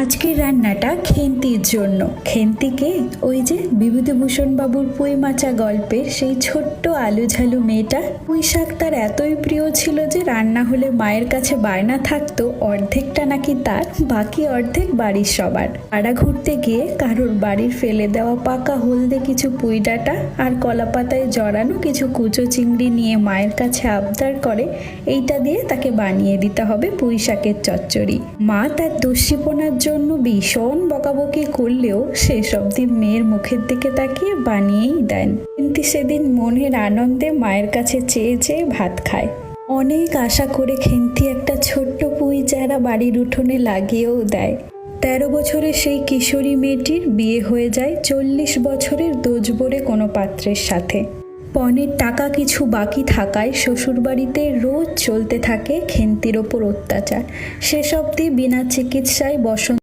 আজকের রান্নাটা খেন্তির জন্য। খেন্তিকে ওই যে বিভূতিভূষণ বাবুর পুঁই মাচা গল্পের সেই ছোট্ট আলু ঝালু মেয়েটা। পুঁই শাক তার এতই প্রিয় ছিল যে রান্না হলে মায়ের কাছে বায়না থাকতো অর্ধেকটা নাকি তার, বাকি অর্ধেক বাড়ির সবার। পাড়া ঘুরতে গিয়ে কারোর বাড়ির ফেলে দেওয়া পাকা হলদে কিছু পুঁই ডাঁটা আর কলা পাতায় জড়ানো কিছু কুচো চিংড়ি নিয়ে মায়ের কাছে আবদার করে এইটা দিয়ে তাকে বানিয়ে দিতে হবে পুঁই শাকের চচ্চড়ি। মা তার দস্যিপনার জন্য ভীষণ বকাবকি করলেও শেষ অবধি মেয়ের মুখের দিকে তাকিয়ে বানিয়েই দেন। কিন্তু সেদিন মনের আনন্দে মায়ের কাছে চেয়ে চেয়ে ভাত খায়। অনেক আশা করে খেন্তি একটা ছোট্ট পুঁই চারা বাড়ির উঠোনে লাগিয়েও দেয়। 13 বছরের সেই কিশোরী মেয়েটির বিয়ে হয়ে যায় 40 বছরের দোজবরে কোনো পাত্রের সাথে। পণের টাকা কিছু বাকি থাকায় শ্বশুরবাড়িতে রোজ চলতে থাকে খেন্তির ওপর অত্যাচার। শেষ অবধি বিনা চিকিৎসায় বসন্ত